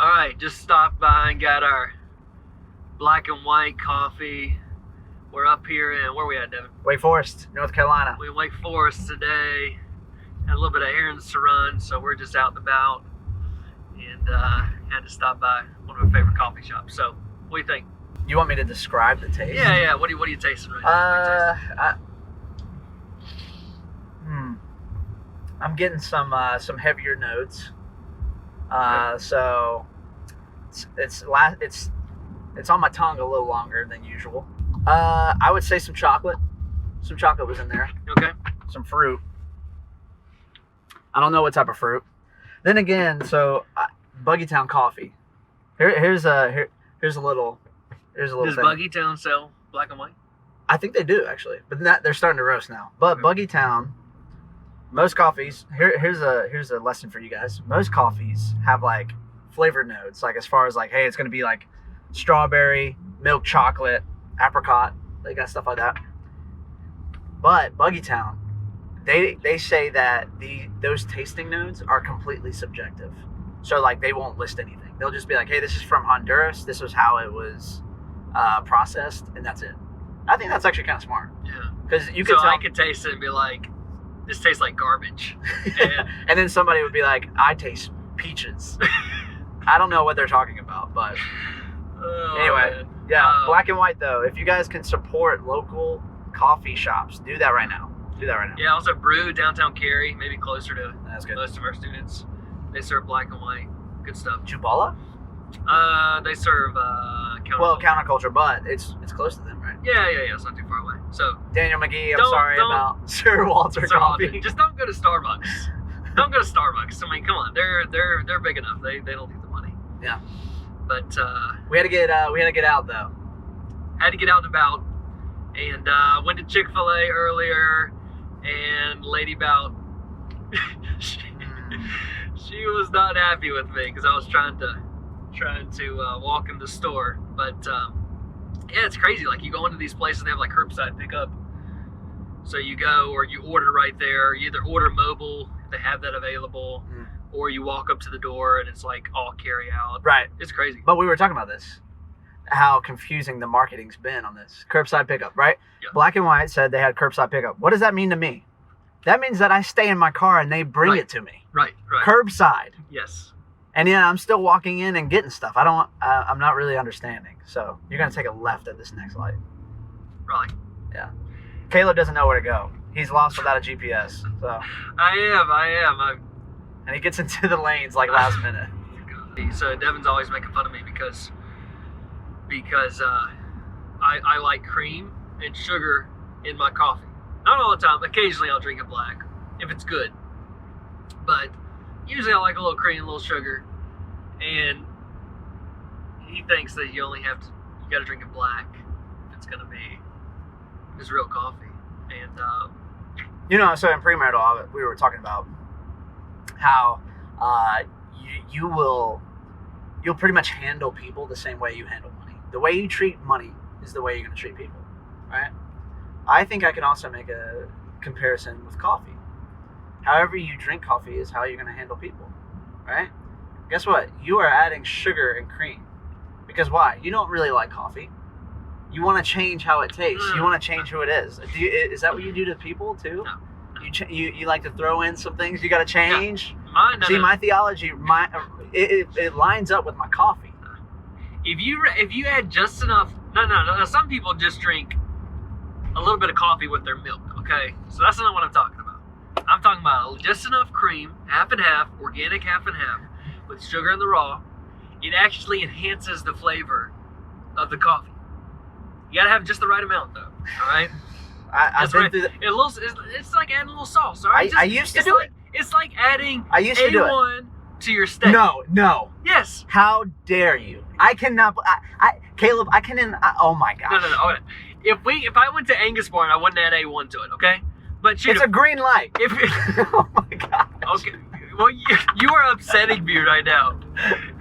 All right, just stopped by and got our black and white coffee. We're up here in, where we at, Devin? Wake Forest, North Carolina. We're in Wake Forest today. Had a little bit of errands to run, so we're just out and about. And had to stop by one of our favorite coffee shops. So, what do you think? You want me to describe the taste? Yeah. What are you tasting right now? I'm getting some heavier notes. So it's on my tongue a little longer than usual. I would say some chocolate. Some chocolate was in there. Okay. Some fruit. I don't know what type of fruit. Then again, so Buggytown coffee. Here's a little Does thing. Buggytown sell black and white? I think they do actually, but they're starting to roast now. But Buggytown, most coffees. Here's a lesson for you guys. Most coffees have like flavored notes, like as far as like, hey, it's gonna be like strawberry, milk chocolate, apricot. They got stuff like that. But Buggytown, they say that those tasting notes are completely subjective. So like they won't list anything. They'll just be like, hey, this is from Honduras. This was how it was processed, and that's it. I think that's actually kind of smart. Yeah. Because you could tell. I could taste it and be like, this tastes like garbage. And then somebody would be like, I taste peaches. I don't know what they're talking about, but anyway, man. yeah, black and white though. If you guys can support local coffee shops, do that right now. Yeah, also Brew, downtown Cary, maybe closer to That's good. most of our students. They serve black and white. Good stuff. Jubala? They serve counterculture. Well, counterculture, but it's close to them, right? Yeah. It's not too far away. So Daniel McGee, I'm Don't- sorry don't- about Sir Walter Coffee. just don't go to Starbucks. Don't go to Starbucks. I mean, come on, they're big enough. They don't need the money. Yeah. But We had to get out though. had to get out and about, and went to Chick-fil-A earlier, and Lady Bout, she was not happy with me because I was trying to walk in the store, but yeah, it's crazy. Like you go into these places, they have like curbside pickup, so you go or you order right there. You either order mobile if they have that available, or you walk up to the door and it's like all carry out. Right. It's crazy. But we were talking about this. How confusing the marketing's been on this. Curbside pickup, right? Yeah. Black and White said they had curbside pickup. What does that mean to me? That means that I stay in my car and they bring it to me. Right. Curbside. Yes. And yeah, I'm still walking in and getting stuff. I'm not really understanding. So you're going to take a left at this next light. Probably. Yeah. Caleb doesn't know where to go. He's lost without a GPS. So. I am. And he gets into the lanes like last minute. So Devin's always making fun of me because I like cream and sugar in my coffee. Not all the time. Occasionally I'll drink it black if it's good. But usually I like a little cream, a little sugar. And he thinks that you got to drink it black if it's going to be just real coffee. And so in premarital, we were talking about how you'll pretty much handle people the same way you handle money. The way you treat money is the way you're going to treat people, right? I think I can also make a comparison with coffee. However you drink coffee is how you're going to handle people, right? Guess what? You are adding sugar and cream. Because why? You don't really like coffee. You want to change how it tastes. You want to change who it is. Is that what you do to people too? No. You like to throw in some things you got to change? Mine, See, my theology, it lines up with my coffee. If you add just enough, no. Some people just drink a little bit of coffee with their milk. Okay, so that's not what I'm talking about. I'm talking about just enough cream, half and half, organic half and half, with sugar in the raw. It actually enhances the flavor of the coffee. You gotta have just the right amount, though. All right. I've been through It's like adding a little sauce. All right. I used to do it. It's like adding I used to do it. A1 to your steak. No. Yes. How dare you? I cannot. Caleb, I can. Oh my gosh. No. Okay. If I went to Angus Barn, I wouldn't add A1 to it. Okay. But It's a green light. Oh my gosh. Okay. Well, you are upsetting me right now.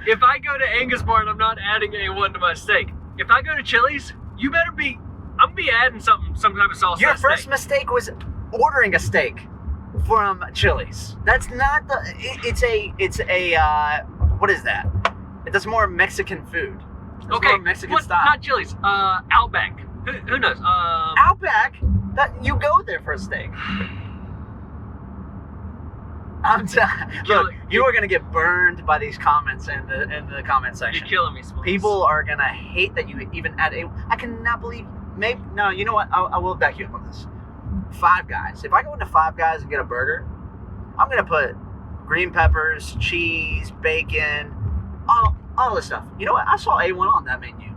If I go to Angus Barn, I'm not adding A1 to my steak. If I go to Chili's, I'm gonna be adding some type of sauce. Your to that first steak. mistake was ordering a steak from Chili's. That's not the. It's a. What is that? It's more Mexican food. It's Okay, more Mexican what? style. Not Chili's. Outback. Who knows? Outback? That you go there for a steak. Look, you are gonna get burned by these comments in the comment You're section. killing me, Smalls. People are gonna hate that you even add a. I cannot believe. Maybe no. You know what? I will back you up on this. Five Guys. If I go into Five Guys and get a burger, I'm gonna put green peppers, cheese, bacon, all this stuff. You know what? I saw A1 on that menu.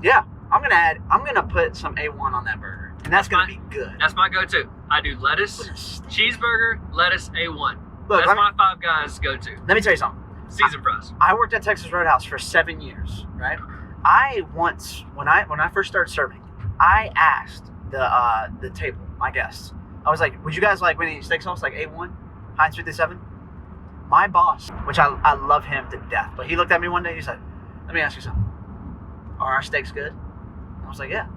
Yeah, I'm gonna put some A1 on that burger, and that's gonna be good. That's my go-to. I do lettuce, cheeseburger, lettuce, A1. Look, That's my Five Guys go-to. let me tell you something. Seasoned fries. I worked at Texas Roadhouse for 7 years, right? I once, when I first started serving, I asked the table, my guests, I was like, would you guys like any steak sauce, like A1, Heinz 57? My boss, which I love him to death, but he looked at me one day, he said, let me ask you something. Are our steaks good? I was like, yeah.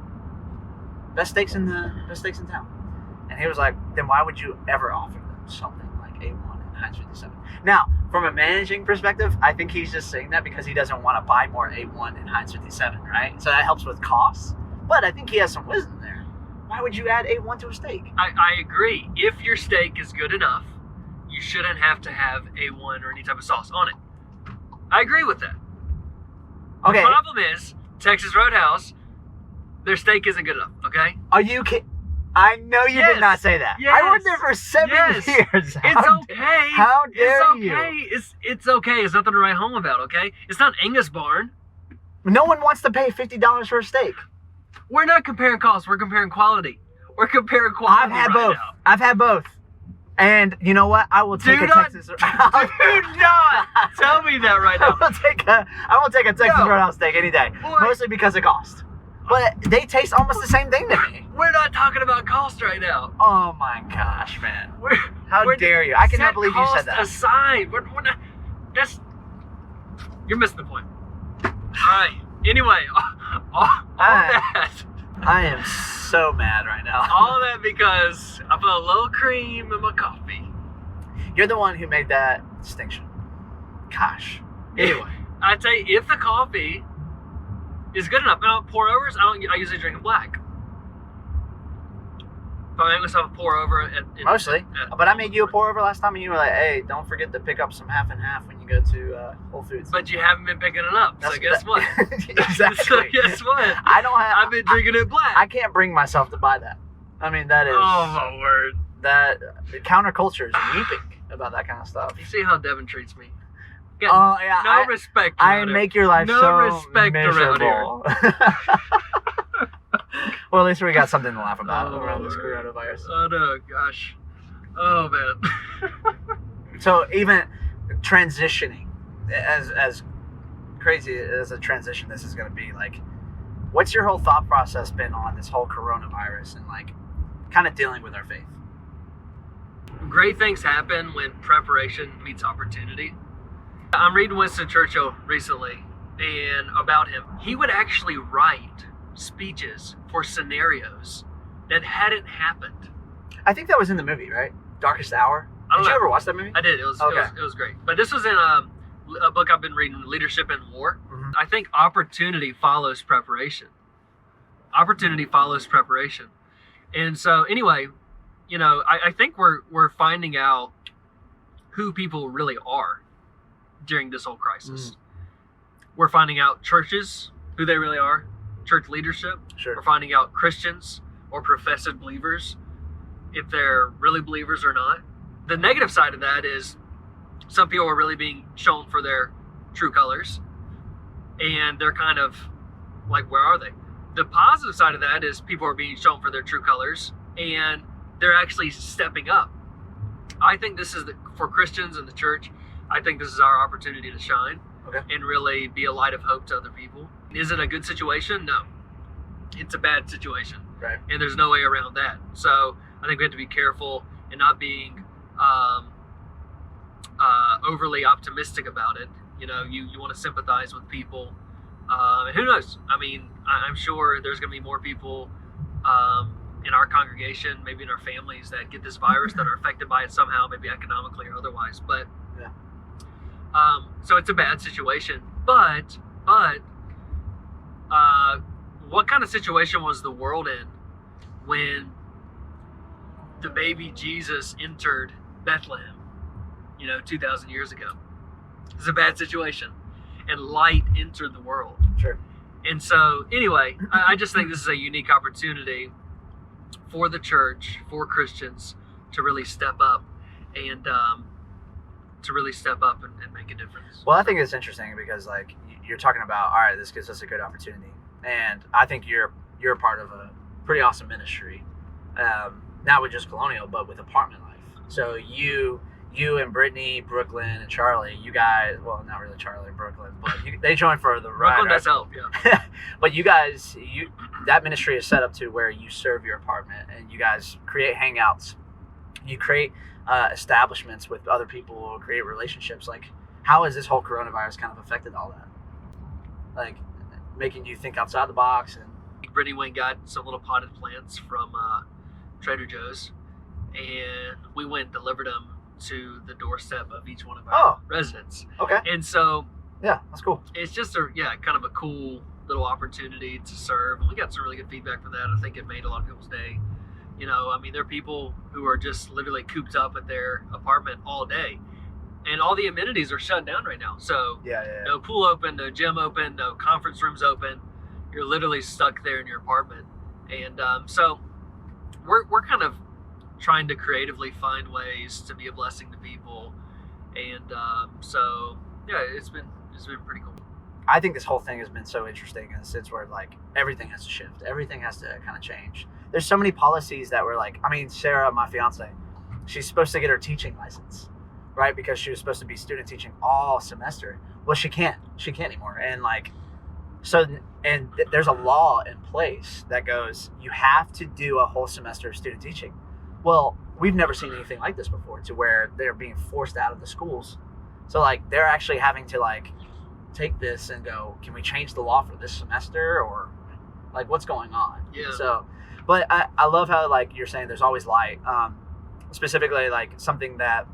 Best steaks in town. And he was like, then why would you ever offer them something like A1 and Heinz 57? Now, from a managing perspective, I think he's just saying that because he doesn't want to buy more A1 and Heinz 57, right? So that helps with costs. But I think he has some wisdom there. Why would you add A1 to a steak? I agree. If your steak is good enough, you shouldn't have to have A1 or any type of sauce on it. I agree with that. Okay. The problem is, Texas Roadhouse, their steak isn't good enough, okay? Are you kidding? I know you did not say that. Yes. I worked there for 7 Yes. years. It's How okay. How dare it's you? okay. It's okay. It's nothing to write home about, okay? It's not Angus Barn. No one wants to pay $50 for a steak. We're not comparing costs. We're comparing quality. We're comparing quality. I've had right both. now. I've had both. And you know what? I will take Do a not- Texas. Do not tell me that right now. I will take a Texas No. Roadhouse steak any day, Boy. mostly because of cost. But they taste almost the same thing to me. We're not talking about cost right now. Oh my gosh, man! We're, How we're- dare you? I cannot set believe you said cost that. aside. We're not. That's. You're missing the point. All right. Anyway, all that. I am so mad right now. All that because I put a little cream in my coffee. You're the one who made that distinction. Gosh. Anyway, I tell you, if the coffee is good enough, now pour overs, I usually drink it black. If I make myself a pour over, mostly. But I made you a pour over last time, and you were like, "Hey, don't forget to pick up some half and half when you go to Whole Foods." But you haven't been picking it up, so guess what? Exactly. So guess what? I don't have. I've been drinking it black. I can't bring myself to buy that. I mean, that is. Oh my word! That the counterculture is weeping about that kind of stuff. You see how Devin treats me? Oh Got yeah. no respect. I around here. make your life No so respect around miserable. Well, at least we got something to laugh about Oh, around this Lord. coronavirus. Oh no, gosh. Oh man. So even transitioning, as crazy as a transition this is going to be, like, what's your whole thought process been on this whole coronavirus and like kind of dealing with our faith? Great things happen when preparation meets opportunity. I'm reading Winston Churchill recently, and about him, he would actually write speeches for scenarios that hadn't happened. I think that was in the movie, right? Darkest Hour. I don't Did you know. ever watch that movie? I did. It was Okay. it was great. But this was in a book I've been reading, Leadership in War. Mhm. I think opportunity follows preparation. Opportunity follows preparation. And so anyway, you know, I think we're finding out who people really are during this whole crisis. We're finding out churches, who they really are, church leadership. Sure. We're finding out Christians or professed believers, if they're really believers or not. The negative side of that is some people are really being shown for their true colors, and they're kind of like, where are they? The positive side of that is people are being shown for their true colors, and they're actually stepping up. I think this is for Christians and the church. I think this is our opportunity to shine. Okay. And really be a light of hope to other people. Is it a good situation? No. It's a bad situation. Right. And there's no way around that. So I think we have to be careful in not being overly optimistic about it. You know, you want to sympathize with people. And who knows? I mean, I'm sure there's going to be more people in our congregation, maybe in our families, that get this virus that are affected by it somehow, maybe economically or otherwise. But Yeah. So it's a bad situation. But what kind of situation was the world in when the baby Jesus entered Bethlehem, 2,000 years ago? It's a bad situation. And light entered the world. Sure. And so, anyway, I just think this is a unique opportunity for the church, for Christians, to really step up and make a difference. Well, I think it's interesting because like you're talking about, all right, this gives us a good opportunity, and I think you're a part of a pretty awesome ministry, not with just Colonial, but with Apartment Life. So you and Brittany, Brooklyn, and Charlie, you guys, well, not really Charlie and Brooklyn, but they joined for the ride. Brooklyn does help, yeah. But you guys, that ministry is set up to where you serve your apartment, and you guys create hangouts. You create establishments with other people, create relationships. Like, how has this whole coronavirus kind of affected all that? Like, making you think outside the box. And Brittany went and got some little potted plants from Trader Joe's, and we went and delivered them to the doorstep of each one of our residents. Okay. And so, yeah, that's cool. It's just kind of a cool little opportunity to serve, and we got some really good feedback from that. I think it made a lot of people's day. There are people who are just literally cooped up at their apartment all day, and all the amenities are shut down right now. So no pool open, no gym open, no conference rooms open. You're literally stuck there in your apartment. And so we're kind of trying to creatively find ways to be a blessing to people. And it's been pretty cool. I think this whole thing has been so interesting in the sense where like everything has to shift. Everything has to kind of change. There's so many policies that were like, Sarah, my fiance, she's supposed to get her teaching license, right? Because she was supposed to be student teaching all semester. Well, she can't anymore. And like, there's a law in place that goes, you have to do a whole semester of student teaching. Well, we've never seen anything like this before, to where they're being forced out of the schools. So like, they're actually having to like take this and go, can we change the law for this semester, or like what's going on? Yeah. So, but I love how like you're saying there's always light. Specifically like something that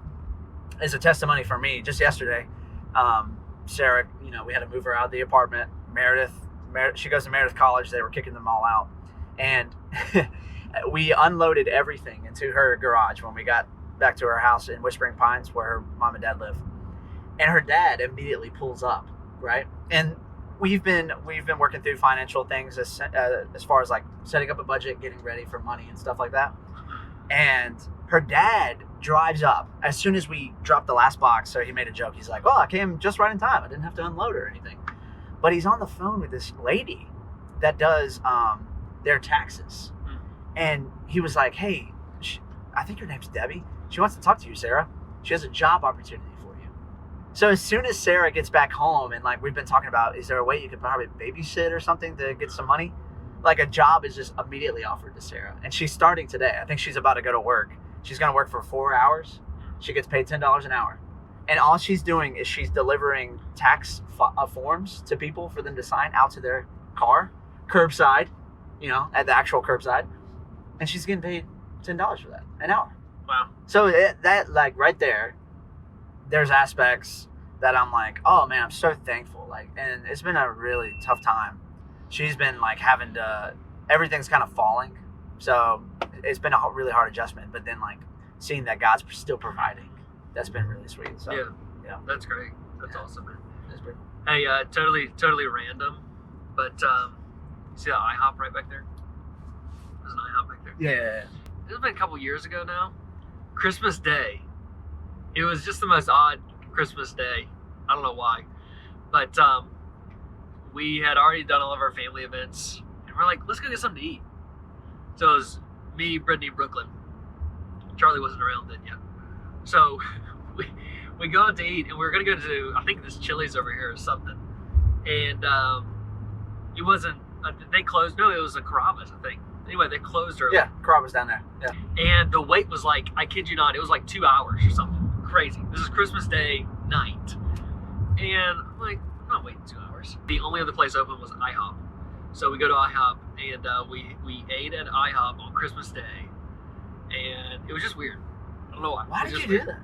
is a testimony for me. Just yesterday, Sarah, we had to move her out of the apartment. Meredith, she goes to Meredith College. They were kicking them all out, and we unloaded everything into her garage when we got back to her house in Whispering Pines, where her mom and dad live. And her dad immediately pulls up, right? And we've been working through financial things as far as like setting up a budget, getting ready for money and stuff like that. And her dad drives up as soon as we dropped the last box. So he made a joke. He's like, "Oh, I came just right in time. I didn't have to unload or anything." But he's on the phone with this lady that does their taxes. And he was like, "Hey, I think her name's Debbie. She wants to talk to you, Sarah. She has a job opportunity for you." So as soon as Sarah gets back home, and like we've been talking about, is there a way you could probably babysit or something to get some money? Like a job is just immediately offered to Sarah. And she's starting today. I think she's about to go to work. She's going to work for 4 hours. She gets paid $10 an hour. And all she's doing is she's delivering tax forms to people for them to sign out to their car, curbside, at the actual curbside. And she's getting paid $10 for that, an hour. Wow. So that like right there, there's aspects that I'm like, oh man, I'm so thankful. Like, and it's been a really tough time. She's been like having to, everything's kind of falling. So it's been a really hard adjustment, but then like seeing that God's still providing, that's been really sweet. So yeah, that's great. That's awesome, man. That's pretty cool. Hey, totally random, but see that IHOP right back there? There's an IHOP back there. Yeah. It's been a couple years ago now. Christmas Day. It was just the most odd Christmas Day. I don't know why, but we had already done all of our family events, and we're like, let's go get something to eat. So it was me, Brittany, Brooklyn. Charlie wasn't around then yet. So we go out to eat, and we were going to go to, I think this Chili's over here or something. And it wasn't, they closed, no, it was a Carrabba's, I think. Anyway, they closed early. Yeah, Carrabba's down there. Yeah. And the wait was like, I kid you not, it was like 2 hours or something. Crazy. This is Christmas Day night. And I'm like, I'm not waiting 2 hours. The only other place open was IHOP. So we go to IHOP, and we ate at IHOP on Christmas Day. And it was just weird. I don't know why. Why did you do that?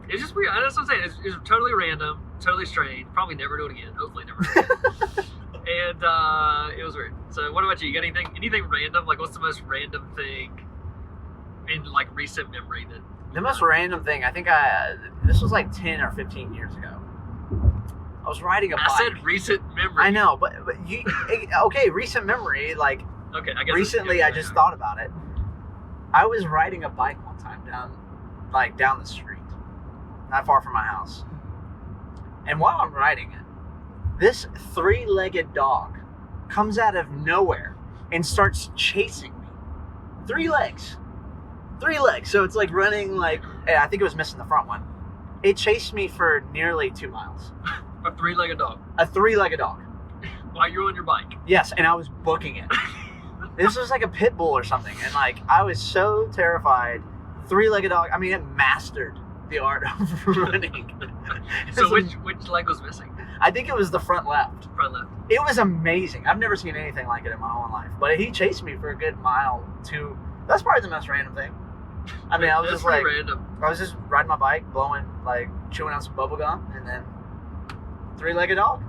It's just weird. That's what I'm saying. It's totally random, totally strange. Probably never do it again. Hopefully never do it again. And it was weird. So what about you? You got anything random? Like, what's the most random thing in like recent memory that? The most random thing, I think this was like 10 or 15 years ago. I was riding a bike. I said recent memory. I know, but you, okay, recent memory, like, Okay, I guess recently I just thought about it. I was riding a bike one time down the street, not far from my house. And while I'm riding it, this 3-legged dog comes out of nowhere and starts chasing me. 3 legs. So it's like running like, I think it was missing the front one. It chased me for nearly 2 miles. A 3-legged dog. A 3-legged dog. While you're on your bike. Yes, and I was booking it. This was like a pit bull or something. And like, I was so terrified. 3-legged dog. I mean, it mastered the art of running. So which leg was missing? I think it was the front left. Front left. It was amazing. I've never seen anything like it in my whole life. But he chased me for a good mile, 2. That's probably the most random thing. I mean, I was That's just like, pretty random. I was just riding my bike, chewing on some bubble gum, and then 3-legged dog.